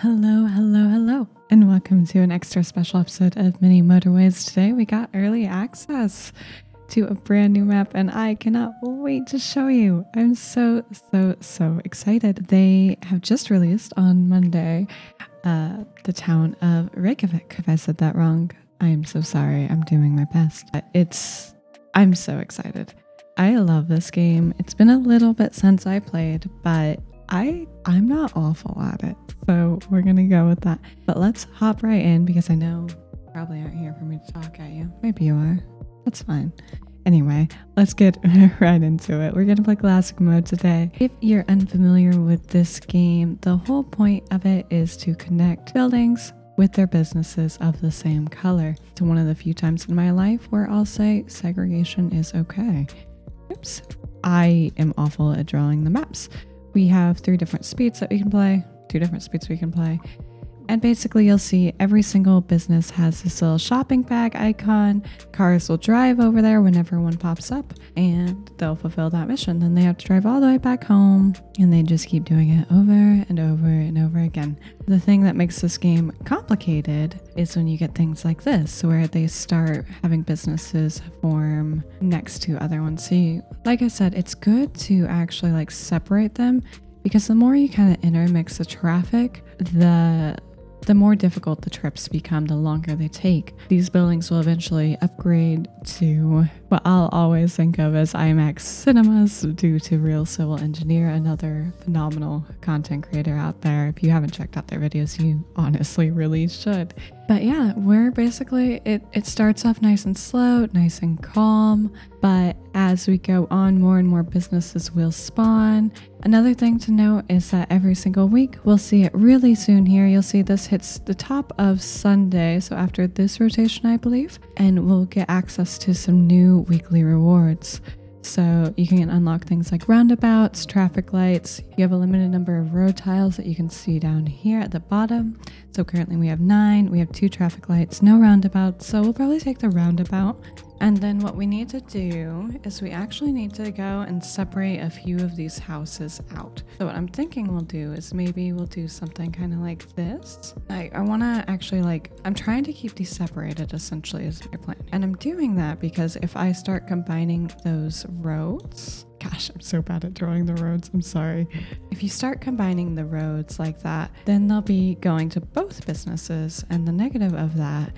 Hello, hello, hello, and welcome to an extra special episode of Mini Motorways. Today we got early access to a brand new map and I cannot wait to show you. I'm so excited. They have just released on Monday the town of Reykjavik. If I said that wrong, I am so sorry. I'm doing my best. I'm so excited. I love this game. It's been a little bit since I played, but I'm not awful at it, so we're gonna go with that. But let's hop right in because I know you probably aren't here for me to talk at you. Maybe you are. That's fine. Anyway, let's get right into it. We're gonna play classic mode today. If you're unfamiliar with this game, the whole point of it is to connect buildings with their businesses of the same color. It's one of the few times in my life where I'll say segregation is okay. Oops. I am awful at drawing the maps. We have 3 different speeds that we can play, 2 different speeds we can play. And basically you'll see every single business has this little shopping bag icon. Cars will drive over there whenever one pops up and they'll fulfill that mission. Then they have to drive all the way back home and they just keep doing it over and over and over again. The thing that makes this game complicated is when you get things like this, where they start having businesses form next to other ones. So like I said, it's good to actually separate them, because the more you kind of intermix the traffic, the more difficult the trips become, the longer they take. These buildings will eventually upgrade to what I'll always think of as IMAX cinemas due to Real Civil Engineer, another phenomenal content creator out there. If you haven't checked out their videos, you honestly really should. But yeah, we're basically, it starts off nice and slow, nice and calm, but as we go on, more and more businesses will spawn. Another thing to note is that every single week, we'll see it really soon here. You'll see this hits the top of Sunday, so after this rotation, I believe, and we'll get access to some new weekly rewards. So you can unlock things like roundabouts, traffic lights. You have a limited number of road tiles that you can see down here at the bottom. So currently we have 9, we have 2 traffic lights, no roundabouts. So we'll probably take the roundabout. And then what we need to do is we actually need to go and separate a few of these houses out. So what I'm thinking we'll do is maybe we'll do something kind of like this. I want to actually I'm trying to keep these separated essentially is my plan. And I'm doing that because if I start combining those roads, gosh, I'm so bad at drawing the roads, I'm sorry. If you start combining the roads like that, then they'll be going to both businesses, and the negative of that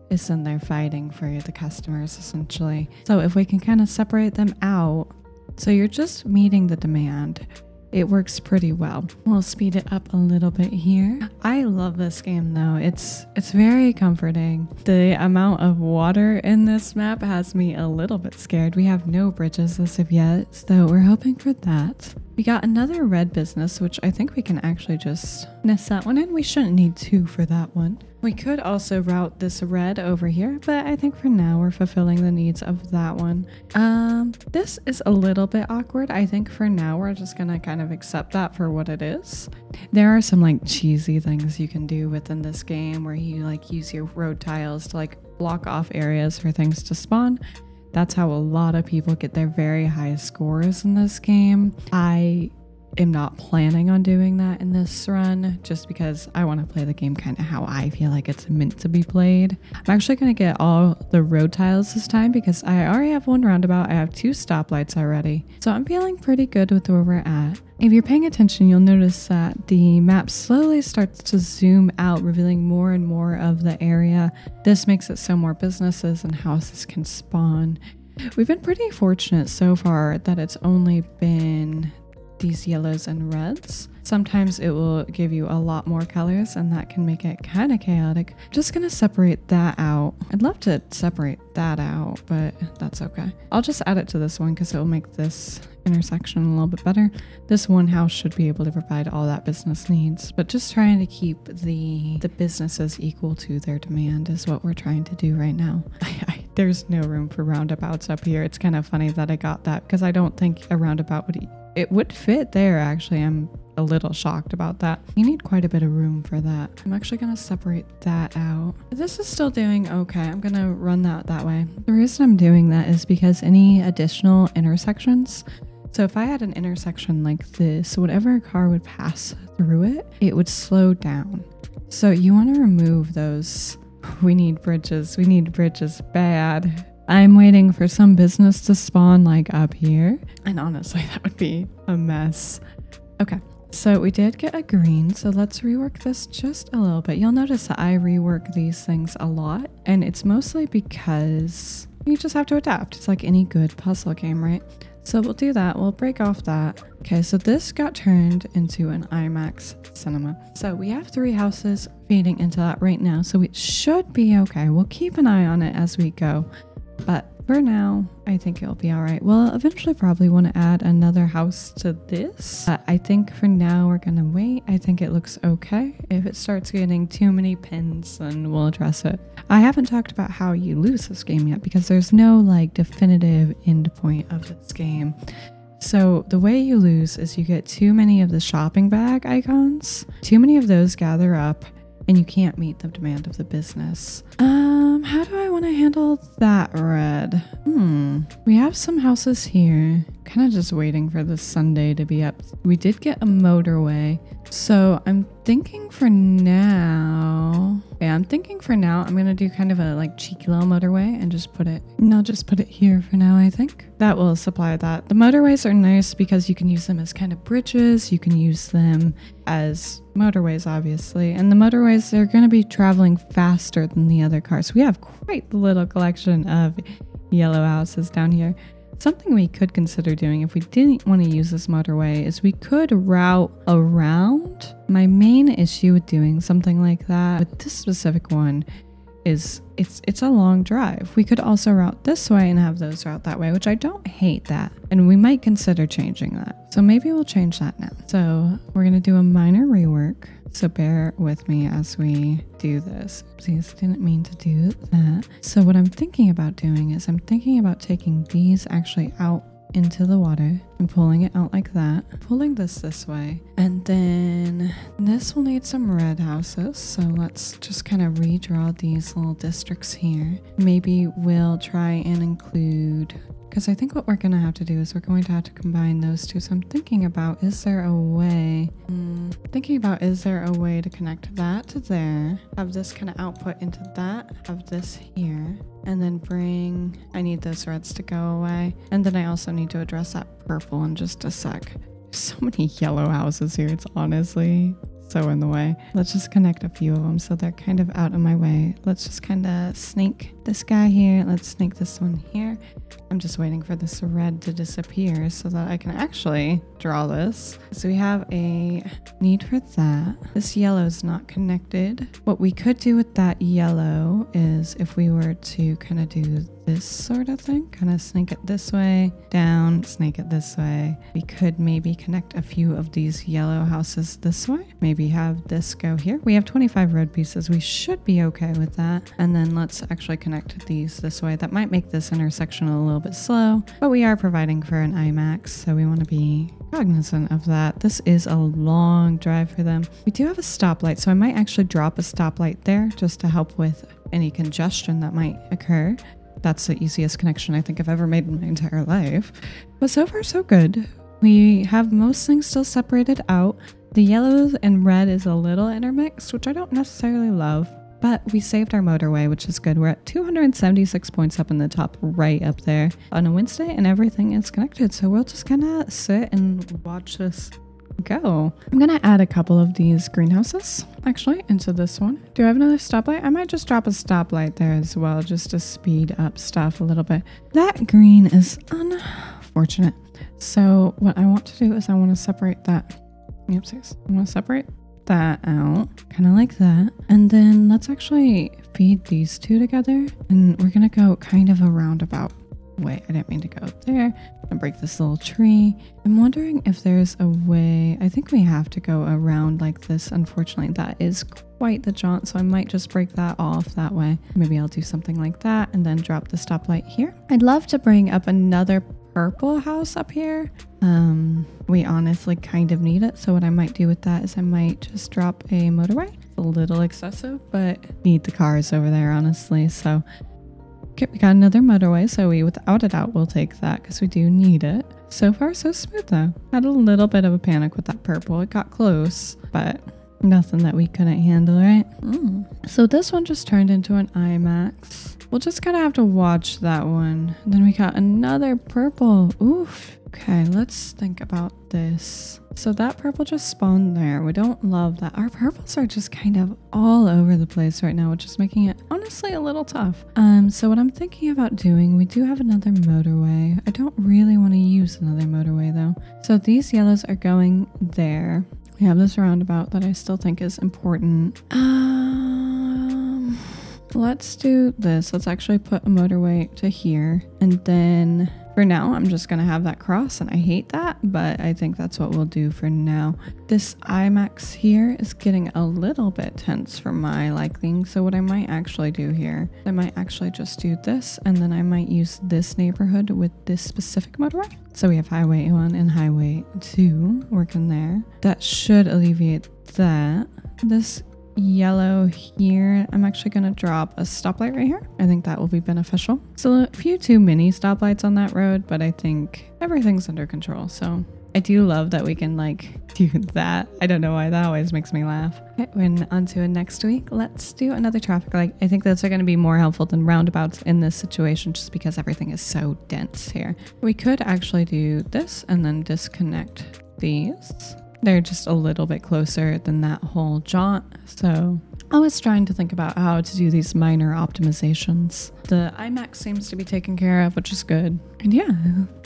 is then they're fighting for the customers essentially. So if we can kind of separate them out, so you're just meeting the demand, it works pretty well. We'll speed it up a little bit here. I love this game though. It's very comforting. The amount of water in this map has me a little bit scared. We have no bridges as of yet, so we're hoping for that. We got another red business, which I think we can actually just nest that one in. We shouldn't need 2 for that one. We could also route this red over here, but I think for now we're fulfilling the needs of that one. This is a little bit awkward. I think for now we're just gonna kind of accept that for what it is. There are some cheesy things you can do within this game where you use your road tiles to block off areas for things to spawn. That's how a lot of people get their very high scores in this game. I am not planning on doing that in this run just because I want to play the game kind of how I feel like it's meant to be played. I'm actually going to get all the road tiles this time because I already have 1 roundabout. I have 2 stoplights already. So I'm feeling pretty good with where we're at. If you're paying attention, you'll notice that the map slowly starts to zoom out, revealing more and more of the area. This makes it so more businesses and houses can spawn. We've been pretty fortunate so far that it's only been these yellows and reds. Sometimes it will give you a lot more colors and that can make it kind of chaotic. I'm just gonna separate that out. I'd love to separate that out, but that's okay. I'll just add it to this one because it will make this intersection a little bit better. This one house should be able to provide all that business needs, but just trying to keep the businesses equal to their demand is what we're trying to do right now. There's no room for roundabouts up here. It's kind of funny that I got that because I don't think a roundabout would fit there. Actually, I'm a little shocked about that. You need quite a bit of room for that. I'm actually going to separate that out. This is still doing okay. I'm going to run that way. The reason I'm doing that is because any additional intersections, So if I had an intersection like this, whatever car would pass through it, it would slow down. So you want to remove those. We need bridges. We need bridges bad. I'm waiting for some business to spawn like up here. And honestly, that would be a mess. Okay, so we did get a green. So let's rework this just a little bit. You'll notice that I rework these things a lot. And it's mostly because you just have to adapt. It's like any good puzzle game, right? So we'll do that. We'll break off that. Okay, so this got turned into an IMAX cinema. So we have 3 houses feeding into that right now. So it should be okay. We'll keep an eye on it as we go. But for now, I think it'll be all right. We'll eventually probably want to add another house to this. I think for now we're going to wait. I think it looks okay. If it starts getting too many pins, then we'll address it. I haven't talked about how you lose this game yet because there's no like definitive end point of this game. So the way you lose is you get too many of the shopping bag icons. Too many of those gather up and you can't meet the demand of the business. How do I want to handle that red? We have some houses here. Kind of just waiting for the Sunday to be up. We did get a motorway. So I'm thinking for now, I'm going to do kind of a like cheeky little motorway and just put it, I'll just put it here for now, I think. That will supply that. The motorways are nice because you can use them as kind of bridges. You can use them as motorways, obviously. And the motorways, they're going to be traveling faster than the other cars. We have quite the little collection of yellow houses down here. Something we could consider doing if we didn't want to use this motorway is we could route around. My main issue with doing something like that with this specific one is it's a long drive. We could also route this way and have those route that way, which I don't hate that. And we might consider changing that. So maybe we'll change that now. So we're going to do a minor rework. So bear with me as we do this. Oopsies, didn't mean to do that. So what I'm thinking about doing is I'm thinking about taking these actually out into the water and pulling it out like that. Pulling this way. And then this will need some red houses. So let's just kind of redraw these little districts here. Maybe we'll try and include... because I think what we're going to have to do is we're going to have to combine those two. So I'm thinking about, is there a way to connect that to there, have this kind of output into that, have this here, and then I need those reds to go away. And then I also need to address that purple in just a sec. There's so many yellow houses here. It's honestly so in the way. Let's just connect a few of them so they're kind of out of my way. Let's just kind of snake this guy here. Let's snake this one here. I'm just waiting for this red to disappear so that I can actually draw this. So we have a need for that. This yellow is not connected. What we could do with that yellow is if we were to kind of do this sort of thing, kind of snake it this way, down, snake it this way. We could maybe connect a few of these yellow houses this way. Maybe have this go here. We have 25 red pieces. We should be okay with that. And then let's actually connect these this way. That might make this intersection a little bit slow, but we are providing for an IMAX, so we want to be cognizant of that. This is a long drive for them. We do have a stoplight, so I might actually drop a stoplight there just to help with any congestion that might occur. That's the easiest connection I think I've ever made in my entire life. But so far, so good. We have most things still separated out. The yellow and red is a little intermixed, which I don't necessarily love, but we saved our motorway, which is good. We're at 276 points up in the top right up there on a Wednesday, and everything is connected. So we'll just kind of sit and watch this go. I'm going to add a couple of these greenhouses actually into this one. Do I have another stoplight? I might just drop a stoplight there as well, just to speed up stuff a little bit. That green is unfortunate. So what I want to do is I want to separate that. Oopsies. I want to separate that out, kind of like that. And then let's actually feed these two together. And we're going to go kind of a roundabout way. I didn't mean to go there. I'm gonna break this little tree. I'm wondering if there's a way. I think we have to go around like this. Unfortunately, that is quite the jaunt, so I might just break that off that way. Maybe I'll do something like that and then drop the stoplight here. I'd love to bring up another purple house up here. We honestly kind of need it, so what I might do with that is I might just drop a motorway. It's a little excessive, but need the cars over there, honestly. So okay, we got another motorway, so we without a doubt will take that because we do need it. So far, so smooth though. Had a little bit of a panic with that purple. It got close, but nothing that we couldn't handle, right? So this one just turned into an IMAX. We'll just kind of have to watch that one. Then we got another purple. Oof. Okay, let's think about this. So that purple just spawned there. We don't love that. Our purples are just kind of all over the place right now, which is making it honestly a little tough. So what I'm thinking about doing, we do have another motorway. I don't really want to use another motorway though. So these yellows are going there. We have this roundabout that I still think is important. Let's do this. Let's actually put a motorway to here. And then for now, I'm just going to have that cross. And I hate that, but I think that's what we'll do for now. This IMAX here is getting a little bit tense for my liking. So what I might actually do here, I might actually just do this. And then I might use this neighborhood with this specific motorway. So we have Highway 1 and Highway 2 working there. That should alleviate that. This yellow here, I'm actually going to drop a stoplight right here. I think that will be beneficial. So a few too many stoplights on that road, but I think everything's under control. So I do love that we can like do that. I don't know why, that always makes me laugh. Okay, we're on to next week. Let's do another traffic light. I think those are going to be more helpful than roundabouts in this situation just because everything is so dense here. We could actually do this and then disconnect these. They're just a little bit closer than that whole jaunt. So I was trying to think about how to do these minor optimizations. The IMAX seems to be taken care of, which is good. And yeah,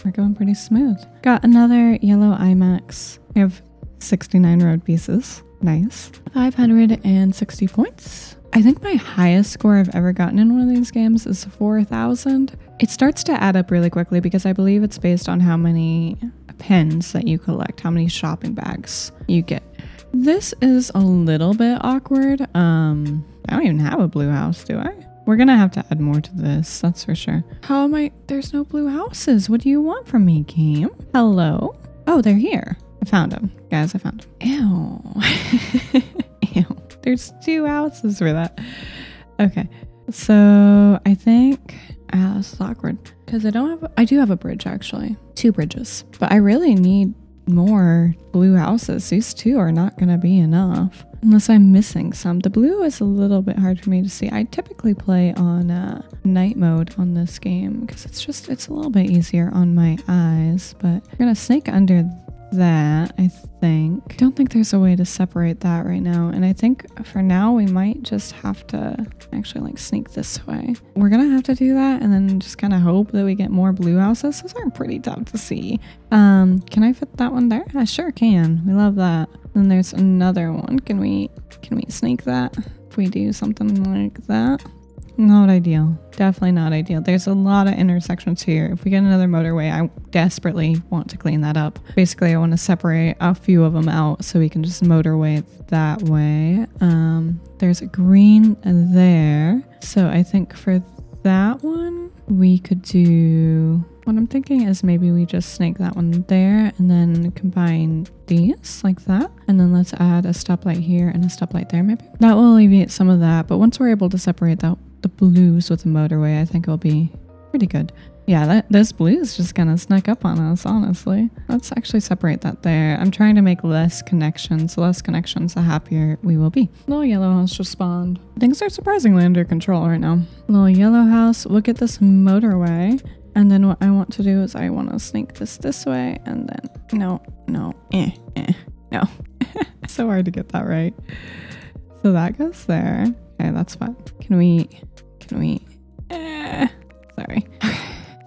we're going pretty smooth. Got another yellow IMAX. We have 69 road pieces. Nice. 560 points. I think my highest score I've ever gotten in one of these games is 4,000. It starts to add up really quickly because I believe it's based on how many pens that you collect, how many shopping bags you get. This is a little bit awkward. I don't even have a blue house, do I? We're gonna have to add more to this, that's for sure. How am I? There's no blue houses. What do you want from me, game? Hello? Oh, they're here. I found them. Guys, I found them. Ew. Ew. There's 2 houses for that. Okay. So I think this is awkward because I do have a bridge actually. 2 bridges, but I really need more blue houses. These 2 are not going to be enough unless I'm missing some. The blue is a little bit hard for me to see. I typically play on night mode on this game because it's a little bit easier on my eyes, but we're going to snake under that, I think. Don't think there's a way to separate that right now, and I think for now we might just have to actually like sneak this way. We're gonna have to do that and then just kind of hope that we get more blue houses. Those are pretty tough to see. Can I fit that one there? I sure can. We love that. Then there's another one. Can we sneak that if we do something like that? Not ideal. Definitely not ideal. There's a lot of intersections here. If we get another motorway, I desperately want to clean that up. Basically, I want to separate a few of them out so we can just motorway that way. There's a green there. So I think for that one, we could do... What I'm thinking is maybe we just snake that one there and then combine these like that. And then let's add a stoplight here and a stoplight there maybe. That will alleviate some of that. But once we're able to separate the blues with the motorway, I think it'll be pretty good. Yeah, this blue is just gonna sneak up on us, honestly. Let's actually separate that there. I'm trying to make less connections. The less connections, the happier we will be. Little yellow house just spawned. Things are surprisingly under control right now. Little yellow house, look at this motorway. And then what I want to do is I want to sneak this way and then no. So hard to get that right. So that goes there. Okay, that's fine. Can we sorry.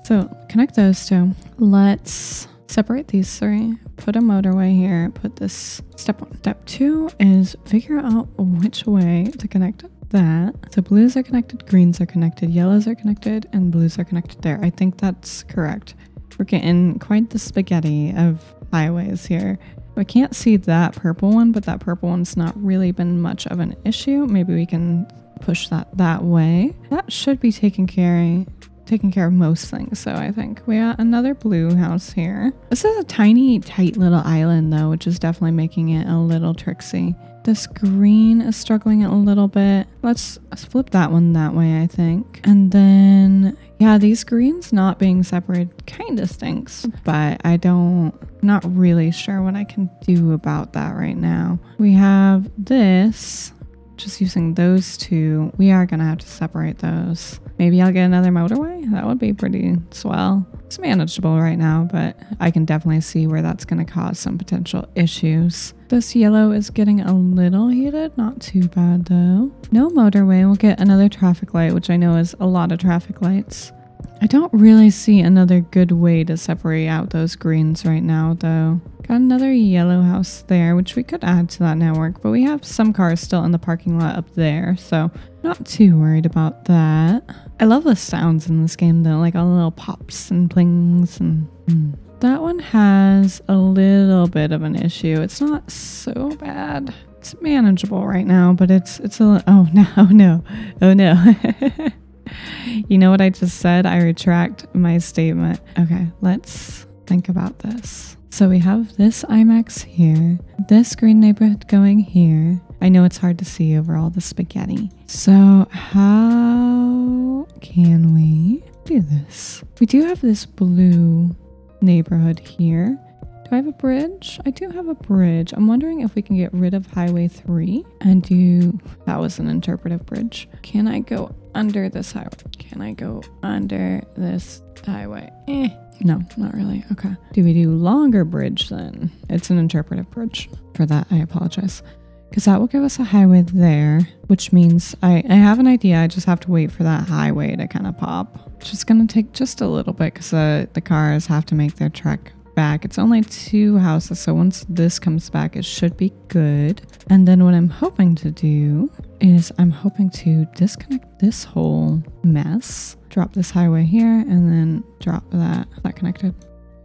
So connect those 2. Let's separate these 3. Put a motorway here. Put this step 1. Step 2 is figure out which way to connect that. So blues are connected, greens are connected, yellows are connected, and blues are connected there. I think that's correct. We're getting quite the spaghetti of highways here. We can't see that purple one, but that purple one's not really been much of an issue. Maybe we can push that way. That should be taken care taking care of most things. So I think we got another blue house here. This is a tiny, tight little island though, which is definitely making it a little tricksy. This green is struggling a little bit. Let's flip that one that way, I think. And then, yeah, these greens not being separated kind of stinks, but not really sure what I can do about that right now. We have this, just using those two. We are gonna have to separate those. Maybe I'll get another motorway. That would be pretty swell. It's manageable right now, but I can definitely see where that's gonna cause some potential issues. This yellow is getting a little heated, not too bad though. No motorway, we'll get another traffic light, which I know is a lot of traffic lights. I don't really see another good way to separate out those greens right now though. Got another yellow house there, which we could add to that network, but we have some cars still in the parking lot up there, so not too worried about that. I love the sounds in this game though, like all the little pops and plings and That one has a little bit of an issue. It's not so bad. It's manageable right now, but it's a, oh no. You know what I just said? I retract my statement. Okay, let's think about this. So we have this IMAX here, this green neighborhood going here. I know it's hard to see over all the spaghetti. So how can we do this? We do have this blue neighborhood here. Do I have a bridge? I do have a bridge. I'm wondering if we can get rid of Highway 3 and do... That was an interpretive bridge. Can I go under this highway? Can I go under this highway? No, not really. Okay. Do we do longer bridge then? It's an interpretive bridge. For that, I apologize. Because that will give us a highway there, which means I have an idea. I just have to wait for that highway to kind of pop. It's just going to take just a little bit because the cars have to make their trek back. It's only 2 houses, so once this comes back, it should be good. And then what I'm hoping to do is I'm hoping to disconnect this whole mess, drop this highway here, and then drop that. Is that connected?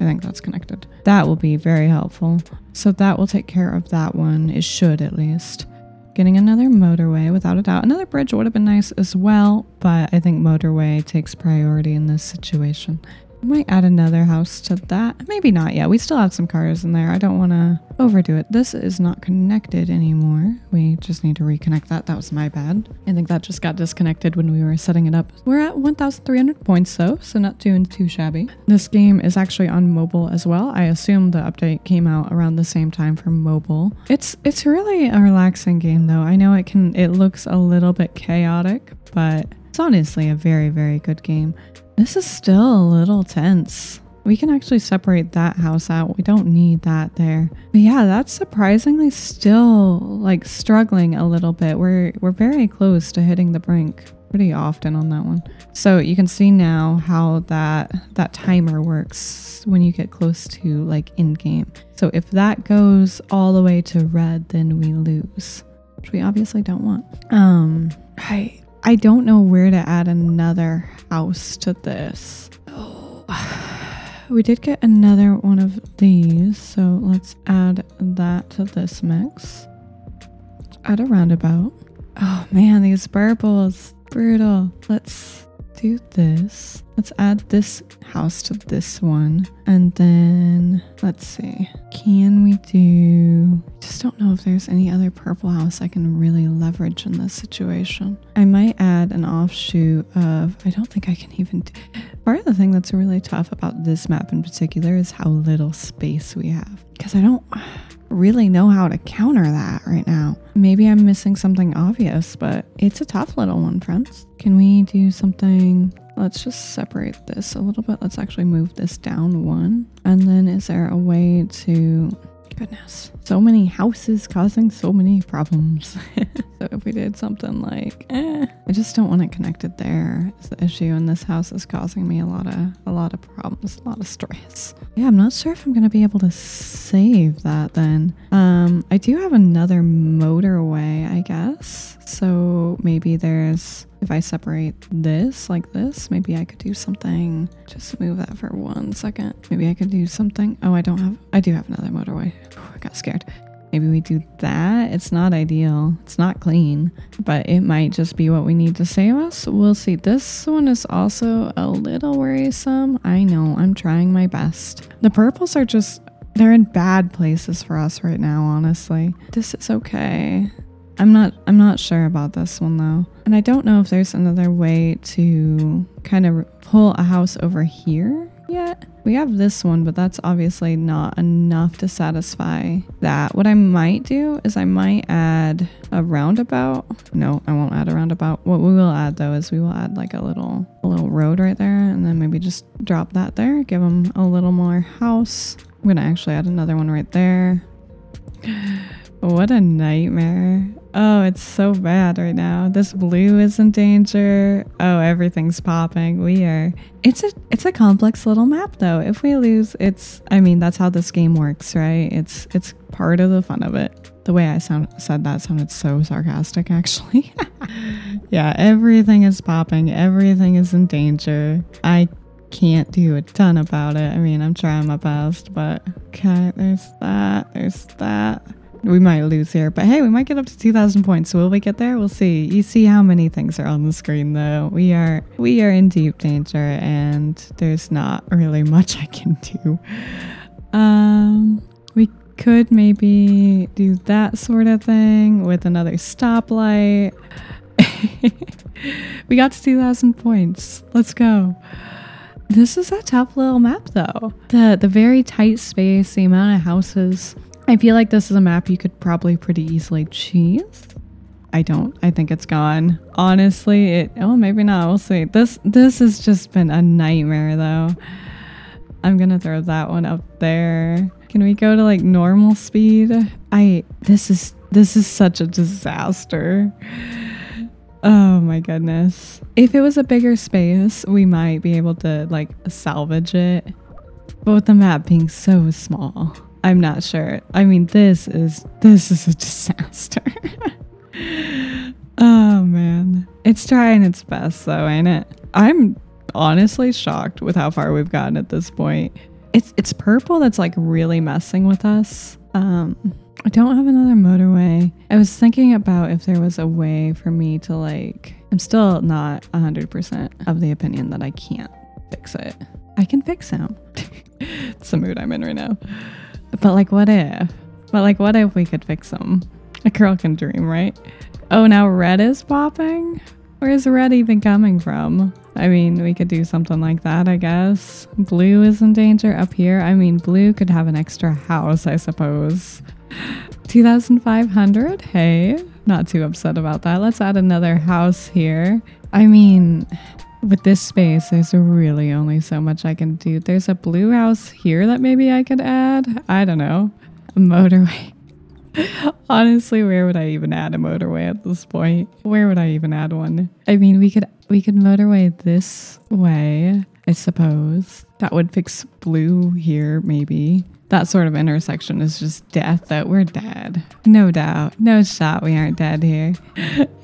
I think that's connected. That will be very helpful. So that will take care of that one. It should, at least. Getting another motorway, without a doubt. Another bridge would have been nice as well, but I think motorway takes priority in this situation. I might add another house to that. Maybe not yet. We still have some cars in there. I don't want to overdo it. This is not connected anymore. We just need to reconnect that. That was my bad. I think that just got disconnected when we were setting it up. We're at 1,300 points though, so not doing too shabby. This game is actually on mobile as well. I assume the update came out around the same time for mobile. It's really a relaxing game though. I know it looks a little bit chaotic, but it's honestly a very, very good game. This is still a little tense. We can actually separate that house out. We don't need that there. But yeah, that's surprisingly still like struggling a little bit. We're very close to hitting the brink pretty often on that one. So you can see now how that timer works when you get close to like in game. So if that goes all the way to red, then we lose, which we obviously don't want. I don't know where to add another house to this. Oh. We did get another one of these, so let's add that to this mix. Let's add a roundabout. Oh man, these purples, brutal. Let's do this. Let's add this house to this one. And then let's see. Can we do... I just don't know if there's any other purple house I can really leverage in this situation. I might add an offshoot of... I don't think I can even do... Part of the thing that's really tough about this map in particular is how little space we have. Because I don't really know how to counter that right now. Maybe I'm missing something obvious, but it's a tough little one, friends. Can we do something... Let's just separate this a little bit. Let's actually move this down one. And then is there a way to... Goodness. So many houses causing so many problems. So if we did something like, I just don't want it connected there is the issue. And this house is causing me a lot of problems, a lot of stress. Yeah, I'm not sure if I'm going to be able to save that then. I do have another motorway, I guess. So maybe there's... If I separate this like this, maybe I could do something. Just move that for 1 second. Maybe I could do something. Oh, I do have another motorway. I got scared. Maybe we do that. It's not ideal. It's not clean, but it might just be what we need to save us. We'll see. This one is also a little worrisome. I know, I'm trying my best. The purples are just, they're in bad places for us right now, honestly. This is okay. I'm not sure about this one though. And I don't know if there's another way to kind of pull a house over here yet. We have this one, but that's obviously not enough to satisfy that. What I might do is I might add a roundabout. No, I won't add a roundabout. What we will add though is we will add like a little road right there, and then maybe just drop that there, give them a little more house. I'm gonna actually add another one right there. What a nightmare. Oh, it's so bad right now. This blue is in danger. Oh, everything's popping. It's a complex little map though. If we lose, I mean, that's how this game works, right? It's part of the fun of it. The way I said that sounded so sarcastic actually. Yeah, everything is popping. Everything is in danger. I can't do a ton about it. I mean, I'm trying my best, but okay, there's that. There's that. We might lose here, but hey, we might get up to 2,000 points. So will we get there? We'll see. You see how many things are on the screen though. We are in deep danger and there's not really much I can do. We could maybe do that sort of thing with another stoplight. We got to 2,000 points. Let's go. This is a tough little map though. The very tight space, the amount of houses. I feel like this is a map you could probably pretty easily cheese. I think it's gone. Honestly, maybe not. We'll see. This has just been a nightmare though. I'm gonna throw that one up there. Can we go to like normal speed? This is such a disaster. Oh my goodness. If it was a bigger space, we might be able to like salvage it. But with the map being so small, I'm not sure. I mean, this is a disaster. Oh man. It's trying its best though, ain't it? I'm honestly shocked with how far we've gotten at this point. It's purple that's like really messing with us. I don't have another motorway. I was thinking about if there was a way for me to like, I'm still not 100% of the opinion that I can't fix it. I can fix him. It's the mood I'm in right now. But like, what if? What if we could fix them? A girl can dream, right? Oh, now red is popping? Where's red even coming from? I mean, we could do something like that, I guess. Blue is in danger up here. I mean, blue could have an extra house, I suppose. 2,500? Hey, not too upset about that. Let's add another house here. I mean, with this space, there's really only so much I can do. There's a blue house here that maybe I could add. I don't know. A motorway. Honestly, where would I even add a motorway at this point? Where would I even add one? I mean, we could motorway this way, I suppose. That would fix blue here, maybe. That sort of intersection is just death that we're dead. No doubt. No shot we aren't dead here.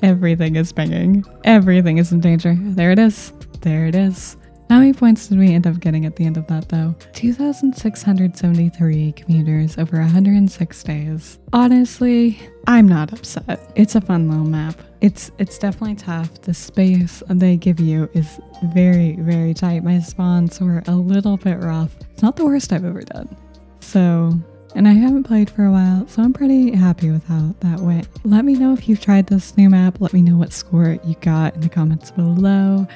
Everything is pinging. Everything is in danger. There it is. There it is. How many points did we end up getting at the end of that though? 2,673 commuters over 106 days. Honestly, I'm not upset. It's a fun little map. It's definitely tough. The space they give you is very, very tight. My spawns were a little bit rough. It's not the worst I've ever done. So, and I haven't played for a while, so I'm pretty happy with how that went. Let me know if you've tried this new map. Let me know what score you got in the comments below.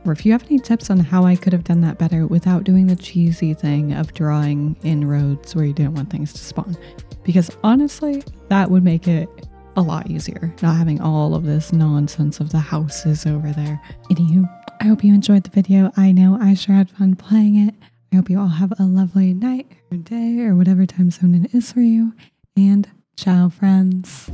Or if you have any tips on how I could have done that better without doing the cheesy thing of drawing in roads where you didn't want things to spawn. Because honestly, that would make it a lot easier, not having all of this nonsense of the houses over there. Anywho, I hope you enjoyed the video. I know I sure had fun playing it. I hope you all have a lovely night or day or whatever time zone it is for you. And ciao, friends.